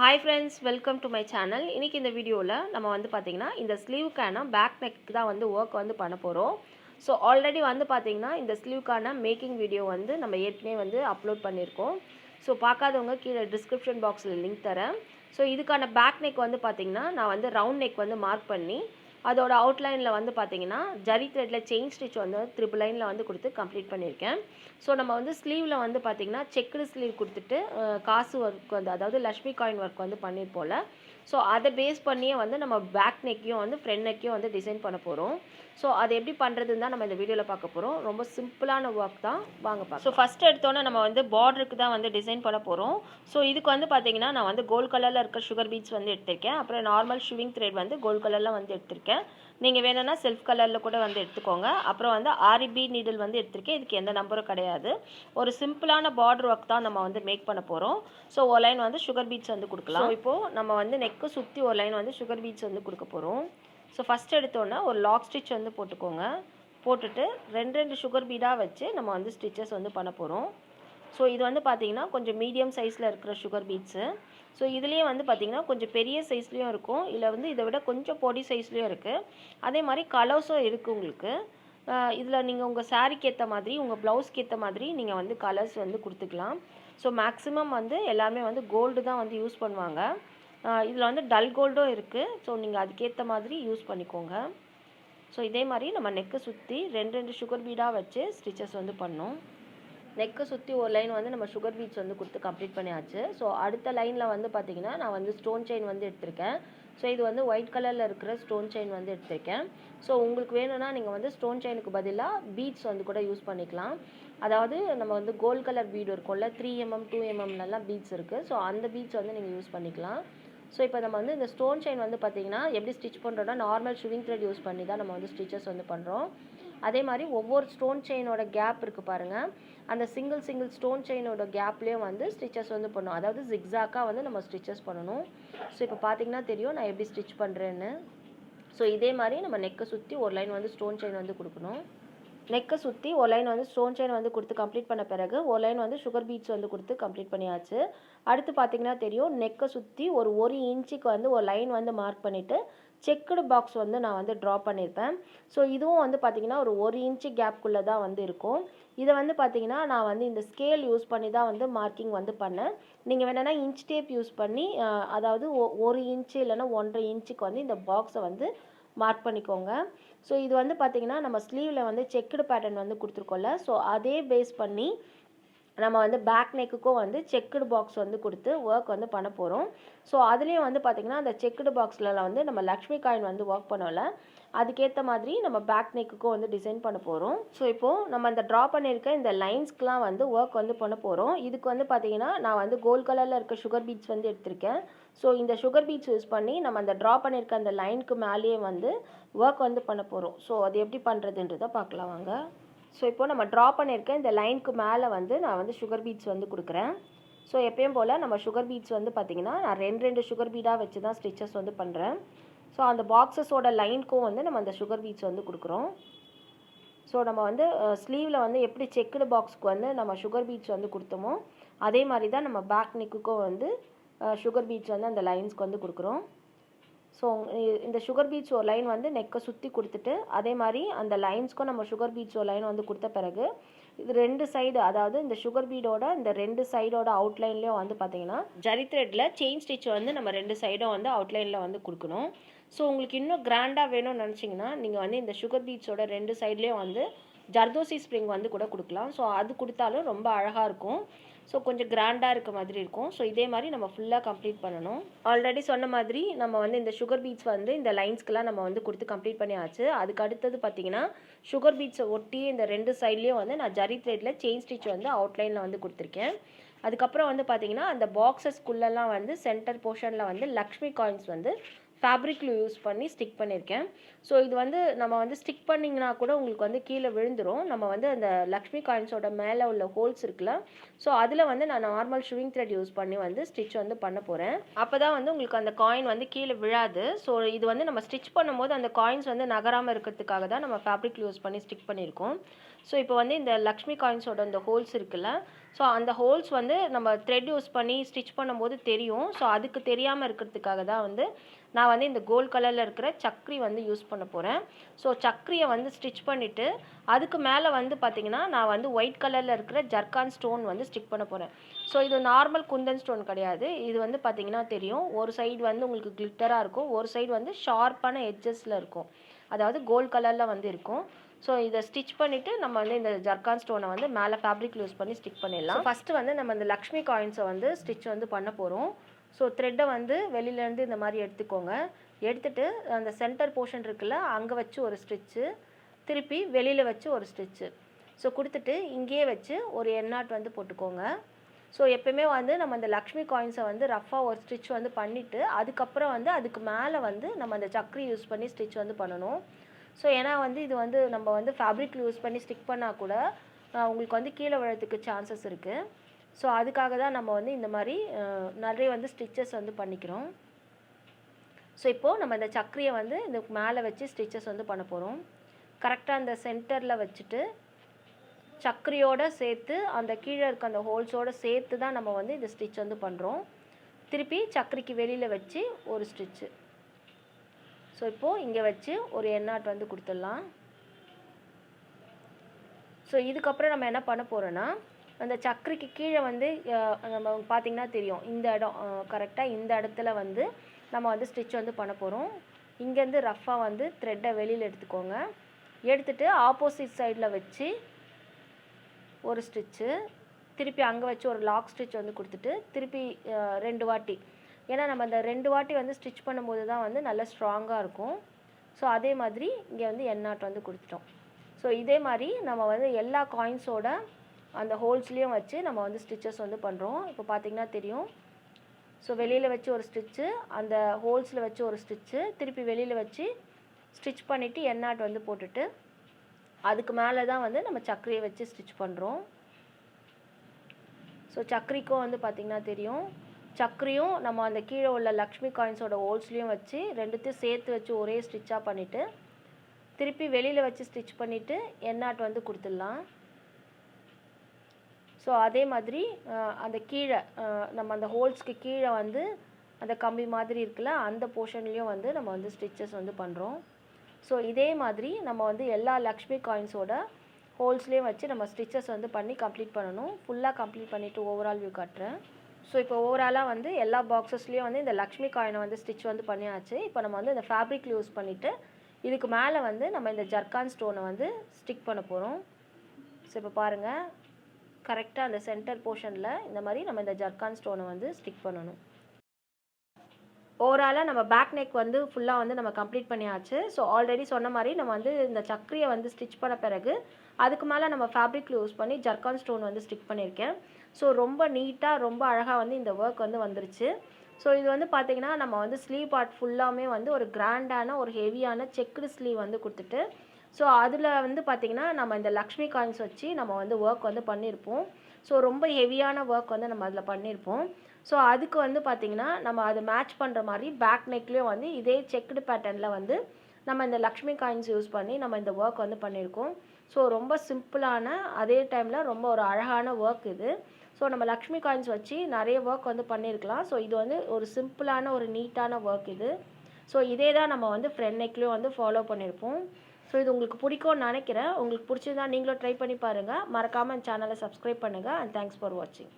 Hi friends, welcome to my channel. இன்னைக்கு இந்த வீடியோல நம்ம வந்து பாத்தீங்கன்னா இந்த ஸ்லீவுக்கான பேக் நெக் தான் வந்து வர்க் வந்து பண்ண போறோம். ஸோ ஆல்ரெடி வந்து பாத்தீங்கன்னா இந்த ஸ்லீவுக்கான மேக்கிங் வீடியோ வந்து நம்ம ஏற்கனவே வந்து அப்லோட் பண்ணியிருக்கோம். ஸோ பார்க்காதவங்க கீழே டிஸ்கிரிப்ஷன் பாக்ஸில் லிங்க் தரேன். ஸோ இதுக்கான பேக் நெக் வந்து பாத்தீங்கன்னா நான் வந்து ரவுண்ட் நெக் வந்து மார்க் பண்ணி அதோட அவுட்லைனில் வந்து பார்த்தீங்கன்னா ஜரி த்ரெட்டில் செயின் ஸ்டிச் வந்து ட்ரிபிள் லைனில் வந்து கொடுத்து கம்ப்ளீட் பண்ணியிருக்கேன். ஸோ நம்ம வந்து ஸ்லீவில் வந்து பார்த்திங்கன்னா செக்குடு ஸ்லீவ் கொடுத்துட்டு காசு ஒர்க் வந்து அதாவது லக்ஷ்மி காயின் ஒர்க் வந்து பண்ணியிருப்போம்ல. ஸோ அதை பேஸ் பண்ணியே வந்து நம்ம பேக் நெக்கையும் வந்து ஃப்ரண்ட் நெக்கையும் வந்து டிசைன் பண்ண போகிறோம். ஸோ அது எப்படி பண்ணுறதுன்னு தான் நம்ம இந்த வீடியோவில் பார்க்க போகிறோம். ரொம்ப சிம்பிளான ஒர்க் தான், வாங்க பார்க்கலாம். ஸோ ஃபஸ்ட் எடுத்தோன்னே நம்ம வந்து பார்டருக்கு தான் வந்து டிசைன் பண்ண போகிறோம். ஸோ இதுக்கு வந்து பார்த்திங்கன்னா நான் வந்து கோல்ட் கலரில் இருக்க சுகர் பீட்ஸ் வந்து எடுத்திருக்கேன். அப்புறம் நார்மல் ஷூவிங் த்ரெட் வந்து கோல்ட் கலரில் வந்து எடுத்திருக்கேன். நீங்கள் வேணும்னா செல்ஃப் கலரில் கூட வந்து எடுத்துக்கோங்க. அப்புறம் வந்து ஆரி பீட் நீடில் வந்து எடுத்திருக்கேன். இதுக்கு எந்த நம்பரும் கிடையாது. ஒரு சிம்பிளான பார்டர் ஒர்க் தான் நம்ம வந்து மேக் பண்ண போகிறோம். ஸோ ஒரு லைன் வந்து சுகர் பீட்ஸ் வந்து கொடுக்கலாம். ஸோ இப்போது நம்ம வந்து நெக்கு சுற்றி ஒரு லைன் வந்து சுகர் பீட்ஸ் வந்து கொடுக்க போகிறோம். ஸோ ஃபஸ்ட் எடுத்தோன்னே ஒரு லாக் ஸ்டிச் வந்து போட்டுக்கோங்க. போட்டுட்டு ரெண்டு சுகர் பீடாக வச்சு நம்ம வந்து ஸ்டிச்சஸ் வந்து பண்ண போகிறோம். ஸோ இது வந்து பார்த்திங்கன்னா கொஞ்சம் மீடியம் சைஸில் இருக்கிற சுகர் பீட்ஸு. ஸோ இதுலேயே வந்து பார்த்திங்கன்னா கொஞ்சம் பெரிய சைஸ்லேயும் இருக்கும், இல்லை வந்து இதை விட கொஞ்சம் பொடி சைஸ்லேயும் இருக்குது. அதே மாதிரி கலர்ஸும் இருக்குது உங்களுக்கு. இதில் நீங்கள் உங்கள் சாரீக்கு ஏற்ற மாதிரி உங்கள் ப்ளவுஸ்க்கு ஏற்ற மாதிரி நீங்கள் வந்து கலர்ஸ் வந்து கொடுத்துக்கலாம். ஸோ மேக்ஸிமம் வந்து எல்லாருமே வந்து கோல்டு தான் வந்து யூஸ் பண்ணுவாங்க. இதில் வந்து டல் கோல்டும் இருக்குது. ஸோ நீங்கள் அதுக்கேற்ற மாதிரி யூஸ் பண்ணிக்கோங்க. ஸோ இதே மாதிரி நம்ம நெக்கை சுற்றி ரெண்டு சுகர் பீடாக வச்சு ஸ்டிச்சஸ் வந்து பண்ணோம். நெக்கை சுற்றி ஒரு லைன் வந்து நம்ம சுகர் பீட்ஸ் வந்து கொடுத்து கம்ப்ளீட் பண்ணியாச்சு. ஸோ அடுத்த லைனில் வந்து பார்த்திங்கன்னா நான் வந்து ஸ்டோன் செயின் வந்து எடுத்திருக்கேன். ஸோ இது வந்து ஒயிட் கலரில் இருக்கிற ஸ்டோன் செயின் வந்து எடுத்திருக்கேன். ஸோ உங்களுக்கு வேணும்னா நீங்கள் வந்து ஸ்டோன் செயினுக்கு பதிலாக பீட்ஸ் வந்து கூட யூஸ் பண்ணிக்கலாம். அதாவது நம்ம வந்து கோல்ட் கலர் பீடு இருக்கும்ல, 3mm 2mmலாம் பீட்ஸ் இருக்குது. ஸோ அந்த பீட்ஸ் வந்து நீங்கள் யூஸ் பண்ணிக்கலாம். ஸோ இப்போ நம்ம வந்து இந்த ஸ்டோன் செயின் வந்து பார்த்திங்கன்னா எப்படி ஸ்டிச் பண்ணுறோன்னா நார்மல் ஷூவிங் த்ரெட் யூஸ் பண்ணி தான் நம்ம வந்து ஸ்டிச்சஸ் வந்து பண்ணுறோம். அதே மாதிரி ஒவ்வொரு ஸ்டோன் செயினோட கேப் இருக்குது பாருங்கள், அந்த சிங்கிள் ஸ்டோன் செயினோட கேப்லேயும் வந்து ஸ்டிச்சஸ் வந்து பண்ணணும். அதாவது ஜிக்ஸாக்காக வந்து நம்ம ஸ்டிச்சஸ் பண்ணணும். ஸோ இப்போ பார்த்திங்கன்னா தெரியும் நான் எப்படி ஸ்டிச் பண்ணுறேன்னு. ஸோ இதே மாதிரி நம்ம நெக்கை சுற்றி ஒரு லைன் வந்து ஸ்டோன் செயின் வந்து கொடுக்கணும். நெக்கை சுற்றி ஒரு லைன் வந்து ஸ்டோன் செயின் வந்து கொடுத்து கம்ப்ளீட் பண்ண பிறகு ஒரு லைன் வந்து சுகர் பீட்ஸ் வந்து கொடுத்து கம்ப்ளீட் பண்ணியாச்சு. அடுத்து பார்த்திங்கன்னா தெரியும் நெக்கை சுற்றி ஒரு இன்ச்சுக்கு வந்து ஒரு லைன் வந்து மார்க் பண்ணிவிட்டு செக்குடு பாக்ஸ் வந்து நான் வந்து ட்ரா பண்ணியிருப்பேன். ஸோ இதுவும் வந்து பார்த்திங்கன்னா ஒரு இன்ச்சு கேப்குள்ளே தான் வந்து இருக்கும். இதை வந்து பார்த்திங்கன்னா நான் வந்து இந்த ஸ்கேல் யூஸ் பண்ணி தான் வந்து மார்க்கிங் வந்து பண்ணேன். நீங்கள் வேணுன்னா இன்ச் டேப் யூஸ் பண்ணி அதாவது 1 இன்ச்சு இல்லைன்னா 1.5 இன்ச்சுக்கு வந்து இந்த பாக்ஸை வந்து மார்க் பண்ணிக்கோங்க. ஸோ இது வந்து பார்த்திங்கன்னா நம்ம ஸ்லீவில் வந்து செக்குடு பேட்டர்ன் வந்து கொடுத்துருக்கோம்ல, ஸோ அதே பேஸ் பண்ணி நம்ம வந்து பேக் நெக்குக்கும் வந்து செக்குடு பாக்ஸ் வந்து கொடுத்து ஒர்க் வந்து பண்ண போகிறோம். ஸோ அதுலேயும் வந்து பார்த்திங்கன்னா அந்த செக்குடு பாக்ஸில் வந்து நம்ம லக்ஷ்மி காயின் வந்து ஒர்க் பண்ணோம்ல, அதுக்கேற்ற மாதிரி நம்ம பேக் நெக்குக்கும் வந்து டிசைன் பண்ண போகிறோம். ஸோ இப்போது நம்ம இந்த ட்ரா பண்ணியிருக்க இந்த லைன்ஸ்க்கெலாம் வந்து ஒர்க் வந்து பண்ண போகிறோம். இதுக்கு வந்து பார்த்திங்கன்னா நான் வந்து கோல்ட் கலரில் இருக்க சுகர் பீட்ஸ் வந்து எடுத்திருக்கேன். ஸோ இந்த சுகர் பீட்ஸ் யூஸ் பண்ணி நம்ம அந்த ட்ரா பண்ணியிருக்க அந்த லைனுக்கு மேலேயே வந்து ஒர்க் வந்து பண்ண போகிறோம். ஸோ அது எப்படி பண்ணுறதுன்றதை பார்க்கலாம் வாங்க. ஸோ இப்போது நம்ம ட்ரா பண்ணியிருக்க இந்த லைனுக்கு மேலே வந்து நான் வந்து சுகர் பீட்ஸ் வந்து கொடுக்குறேன். ஸோ எப்பயும் போல் நம்ம சுகர் பீட்ஸ் வந்து பார்த்திங்கன்னா நான் ரெண்டு சுகர் பீடாக வச்சு தான் ஸ்டிச்சஸ் வந்து பண்ணுறேன். ஸோ அந்த பாக்ஸஸோட லைனுக்கும் வந்து நம்ம அந்த சுகர் பீட்ஸ் வந்து கொடுக்குறோம். ஸோ நம்ம வந்து ஸ்லீவில் வந்து எப்படி செக்குடு பாக்ஸ்க்கு வந்து நம்ம சுகர் பீட்ஸ் வந்து கொடுத்தோமோ அதே மாதிரி தான் நம்ம பேக் நெக்குக்கும் வந்து சுகர் பீட்ஸ் வந்து அந்த லைன்ஸ்க்கு வந்து கொடுக்குறோம். ஸோ இந்த சுகர் பீட்ஸ் ஒரு லைன் வந்து நெக்கை சுற்றி கொடுத்துட்டு அதே மாதிரி அந்த லைன்ஸ்க்கும் நம்ம சுகர் பீட்ஸ் ஒரு லைன் வந்து கொடுத்த பிறகு இது ரெண்டு சைடு, அதாவது இந்த சுகர் பீடோட இந்த ரெண்டு சைடோட அவுட்லைன்லேயும் வந்து பார்த்திங்கன்னா ஜரி த்ரெட்டில் செயின் ஸ்டிச் வந்து நம்ம ரெண்டு சைடும் வந்து அவுட்லைனில் வந்து கொடுக்கணும். ஸோ உங்களுக்கு இன்னும் கிராண்டாக வேணும்னு நினச்சிங்கன்னா நீங்கள் வந்து இந்த சுகர் பீட்ஸோட ரெண்டு சைட்லேயும் வந்து ஜர்தோசி ஸ்ப்ரிங் வந்து கூட கொடுக்கலாம். ஸோ அது கொடுத்தாலும் ரொம்ப அழகாக இருக்கும். ஸோ கொஞ்சம் கிராண்டாக இருக்க மாதிரி இருக்கும். ஸோ இதே மாதிரி நம்ம ஃபுல்லாக கம்ப்ளீட் பண்ணணும். ஆல்ரெடி சொன்ன மாதிரி நம்ம வந்து இந்த சுகர் பீட்ஸ் வந்து இந்த லைன்ஸ்க்கெலாம் நம்ம வந்து கொடுத்து கம்ப்ளீட் பண்ணியாச்சு. அதுக்கு அடுத்தது பார்த்திங்கன்னா சுகர் பீட்ஸை ஒட்டி இந்த ரெண்டு சைட்லேயும் வந்து நான் ஜரி த்ரெட்டில் செயின் ஸ்டிச் வந்து அவுட்லைனில் வந்து கொடுத்துருக்கேன். அதுக்கப்புறம் வந்து பார்த்திங்கன்னா அந்த பாக்ஸஸ்குள்ளெல்லாம் வந்து சென்டர் போர்ஷனில் வந்து லக்ஷ்மி காயின்ஸ் வந்து ஃபேப்ரிக்கில் யூஸ் பண்ணி ஸ்டிக் பண்ணியிருக்கேன். ஸோ இது வந்து நம்ம வந்து ஸ்டிக் பண்ணிங்கன்னா கூட உங்களுக்கு வந்து கீழே விழுந்துடும். நம்ம வந்து அந்த லக்ஷ்மி காயின்ஸோட மேலே உள்ள ஹோல்ஸ் இருக்குல்ல, ஸோ அதில் வந்து நான் நார்மல் ஷூவிங் த்ரெட் யூஸ் பண்ணி வந்து ஸ்டிச் வந்து பண்ண போகிறேன். அப்போ தான் வந்து உங்களுக்கு அந்த காயின் வந்து கீழே விழாது. ஸோ இது வந்து நம்ம ஸ்டிச் பண்ணும்போது அந்த காயின்ஸ் வந்து நகராமல் இருக்கிறதுக்காக தான் நம்ம ஃபேப்ரிக் யூஸ் பண்ணி ஸ்டிக் பண்ணியிருக்கோம். ஸோ இப்போ வந்து இந்த லக்ஷ்மி காயின்ஸோட இந்த ஹோல்ஸ் இருக்குல்ல, ஸோ அந்த ஹோல்ஸ் வந்து நம்ம த்ரெட் யூஸ் பண்ணி ஸ்டிச் பண்ணும்போது தெரியும். ஸோ அதுக்கு தெரியாமல் இருக்கிறதுக்காக தான் வந்து நான் வந்து இந்த கோல்ட் கலரில் இருக்கிற சக்கரி வந்து யூஸ் பண்ண போகிறேன். ஸோ சக்கரியை வந்து ஸ்டிச் பண்ணிவிட்டு அதுக்கு மேலே வந்து பார்த்திங்கன்னா நான் வந்து ஒயிட் கலரில் இருக்கிற ஜர்கான் ஸ்டோன் வந்து ஸ்டிக் பண்ண போகிறேன். ஸோ இது நார்மல் குந்தன் ஸ்டோன் கிடையாது. இது வந்து பார்த்திங்கன்னா தெரியும், ஒரு சைடு வந்து உங்களுக்கு கிளிட்டராக இருக்கும், ஒரு சைடு வந்து ஷார்ப்பான எட்ஜஸில் இருக்கும், அதாவது கோல்ட் கலரில் வந்து இருக்கும். ஸோ இதை ஸ்டிச் பண்ணிவிட்டு நம்ம வந்து இந்த ஜர்கான் ஸ்டோனை வந்து மேலே ஃபேப்ரிக் யூஸ் பண்ணி ஸ்டிக் பண்ணிடலாம். ஃபஸ்ட்டு வந்து நம்ம இந்த லக்ஷ்மி காயின்ஸை வந்து ஸ்டிச் வந்து பண்ண போகிறோம். ஸோ த்ரெட்டை வந்து வெளியிலேருந்து இந்த மாதிரி எடுத்துக்கோங்க. எடுத்துகிட்டு அந்த சென்டர் போர்ஷன் இருக்குல்ல, அங்கே வச்சு ஒரு ஸ்டிச்சு, திருப்பி வெளியில் வச்சு ஒரு ஸ்டிச்சு. ஸோ கொடுத்துட்டு இங்கேயே வச்சு ஒரு எண்ணாட் வந்து போட்டுக்கோங்க. ஸோ எப்போயுமே வந்து நம்ம இந்த லக்ஷ்மி காயின்ஸை வந்து ரஃபாக ஒரு ஸ்டிச் வந்து பண்ணிவிட்டு அதுக்கப்புறம் வந்து அதுக்கு மேலே வந்து நம்ம அந்த சக்கரி யூஸ் பண்ணி ஸ்டிச் வந்து பண்ணணும். ஸோ ஏன்னா வந்து இது வந்து நம்ம வந்து ஃபேப்ரிக் யூஸ் பண்ணி ஸ்டிக் பண்ணால் கூட உங்களுக்கு வந்து கீழே விழறதுக்கு சான்சஸ் இருக்குது. ஸோ அதுக்காக தான் நம்ம வந்து இந்த மாதிரி நிறைய வந்து ஸ்டிச்சஸ் வந்து பண்ணிக்கிறோம். ஸோ இப்போது நம்ம இந்த சக்கரியை வந்து இந்த மேலே வச்சு ஸ்டிச்சஸ் வந்து பண்ண போகிறோம். கரெக்டாக அந்த சென்டரில் வச்சுட்டு சக்கரியோடு சேர்த்து அந்த கீழே இருக்க அந்த ஹோல்ஸோடு சேர்த்து தான் நம்ம வந்து இந்த ஸ்டிச் வந்து பண்ணுறோம். திருப்பி சக்கரிக்கு வெளியில் வச்சு ஒரு ஸ்டிச்சு. ஸோ இப்போது இங்கே வச்சு ஒரு எண்ணாட் வந்து கொடுத்துடலாம். ஸோ இதுக்கப்புறம் நம்ம என்ன பண்ண போகிறோன்னா அந்த சக்கரிக்கு கீழே வந்து நம்ம பார்த்திங்கன்னா தெரியும், இந்த இடம் கரெக்டாக இந்த இடத்துல வந்து நம்ம வந்து ஸ்டிச் வந்து பண்ண போகிறோம். இங்கேருந்து ரஃப்பாக வந்து த்ரெட்டை வெளியில் எடுத்துக்கோங்க. எடுத்துகிட்டு ஆப்போசிட் சைடில் வச்சு ஒரு ஸ்டிச்சு, திருப்பி அங்கே வச்சு ஒரு லாக் ஸ்டிச் வந்து கொடுத்துட்டு திருப்பி 2 வாட்டி, ஏன்னா நம்ம அந்த 2 வாட்டி வந்து ஸ்டிச் பண்ணும்போது தான் வந்து நல்லா ஸ்ட்ராங்காக இருக்கும். ஸோ அதே மாதிரி இங்கே வந்து எண்ணாட் வந்து கொடுத்துட்டோம். ஸோ இதே மாதிரி நம்ம வந்து எல்லா காயின்ஸோட அந்த ஹோல்ஸ்லேயும் வச்சு நம்ம வந்து ஸ்டிச்சஸ் வந்து பண்ணுறோம். இப்போ பார்த்திங்கன்னா தெரியும். ஸோ வெளியில் வச்சு ஒரு ஸ்டிச்சு, அந்த ஹோல்ஸில் வச்சு ஒரு ஸ்டிச்சு, திருப்பி வெளியில் வச்சு ஸ்டிச் பண்ணிவிட்டு எண்ணாட் வந்து போட்டுட்டு அதுக்கு மேலே தான் வந்து நம்ம சக்கரியை வச்சு ஸ்டிச் பண்ணுறோம். ஸோ சக்கரிக்கும் வந்து பார்த்திங்கன்னா தெரியும், சக்கரியும் நம்ம அந்த கீழே உள்ள லக்ஷ்மி காயின்ஸோட ஹோல்ஸ்லேயும் வச்சு ரெண்டுத்தையும் சேர்த்து வச்சு ஒரே ஸ்டிச்சாக பண்ணிவிட்டு திருப்பி வெளியில் வச்சு ஸ்டிச் பண்ணிவிட்டு எண்ணாட் வந்து கொடுத்துடலாம். ஸோ அதே மாதிரி அந்த கீழே நம்ம அந்த ஹோல்ஸ்க்கு கீழே வந்து அந்த கம்பி மாதிரி இருக்குல்ல, அந்த போர்ஷன்லேயும் வந்து நம்ம வந்து ஸ்டிச்சஸ் வந்து பண்ணுறோம். ஸோ இதே மாதிரி நம்ம வந்து எல்லா லக்ஷ்மி காயின்ஸோட ஹோல்ஸ்லேயும் வச்சு நம்ம ஸ்டிச்சஸ் வந்து பண்ணி கம்ப்ளீட் பண்ணணும். ஃபுல்லாக கம்ப்ளீட் பண்ணிவிட்டு ஓவரால் வியூ காட்டுறேன். ஸோ இப்போ ஓவராலாக வந்து எல்லா பாக்ஸஸ்லேயும் வந்து இந்த லக்ஷ்மி காயினை வந்து ஸ்டிச் வந்து பண்ணியாச்சு. இப்போ நம்ம வந்து இந்த ஃபேப்ரிக் யூஸ் பண்ணிவிட்டு இதுக்கு மேலே வந்து நம்ம இந்த ஜர்கான் ஸ்டோனை வந்து ஸ்டிக் பண்ண போகிறோம். ஸோ இப்போ பாருங்கள், கரெக்டாக அந்த சென்டர் போர்ஷனில் இந்த மாதிரி நம்ம இந்த ஜர்கான் ஸ்டோனை வந்து ஸ்டிக் பண்ணணும். ஓவராலாக நம்ம பேக் நெக் வந்து ஃபுல்லாக வந்து நம்ம கம்ப்ளீட் பண்ணியாச்சு. ஸோ ஆல்ரெடி சொன்ன மாதிரி நம்ம வந்து இந்த சக்கரியை வந்து ஸ்டிச் பண்ண பிறகு அதுக்கு மேலே நம்ம ஃபேப்ரிக் யூஸ் பண்ணி ஜர்கான் ஸ்டோன் வந்து ஸ்டிக் பண்ணியிருக்கேன். ஸோ ரொம்ப நீட்டாக ரொம்ப அழகாக வந்து இந்த ஒர்க் வந்து வந்துருச்சு. ஸோ இது வந்து பார்த்திங்கன்னா நம்ம வந்து ஸ்லீவ் பார்ட் ஃபுல்லாமே வந்து ஒரு கிராண்டான ஒரு ஹெவியான செக்குடு ஸ்லீவ் வந்து கொடுத்துட்டு, ஸோ அதில் வந்து பார்த்திங்கன்னா நம்ம இந்த லக்ஷ்மி காயின்ஸ் வச்சு நம்ம வந்து ஒர்க் வந்து பண்ணியிருப்போம். ஸோ ரொம்ப ஹெவியான ஒர்க் வந்து நம்ம அதில் பண்ணியிருப்போம். ஸோ அதுக்கு வந்து பார்த்திங்கன்னா நம்ம அதை மேட்ச் பண்ணுற மாதிரி பேக் நெக்லேயும் வந்து இதே செக்குடு பேட்டர்னில் வந்து நம்ம இந்த லக்ஷ்மி காயின்ஸ் யூஸ் பண்ணி நம்ம இந்த ஒர்க் வந்து பண்ணியிருக்கோம். ஸோ ரொம்ப சிம்பிளான அதே டைமில் ரொம்ப ஒரு அழகான ஒர்க் இது. ஸோ நம்ம லக்ஷ்மி காயின்ஸ் வச்சு நிறைய ஒர்க் வந்து பண்ணியிருக்கலாம். ஸோ இது வந்து ஒரு சிம்பிளான ஒரு நீட்டான ஒர்க் இது. ஸோ இதே தான் நம்ம வந்து ஃப்ரண்ட் நெக்லேயும் வந்து ஃபாலோ பண்ணியிருப்போம். ஸோ இது உங்களுக்கு பிடிக்கும்னு நினைக்கிறேன். உங்களுக்கு பிடிச்சிருந்தா நீங்களும் ட்ரை பண்ணி பாருங்கள். மறக்காமல் சேனலை சப்ஸ்கிரைப் பண்ணுங்கள். அண்ட் தேங்க்ஸ் ஃபார் வாட்சிங்.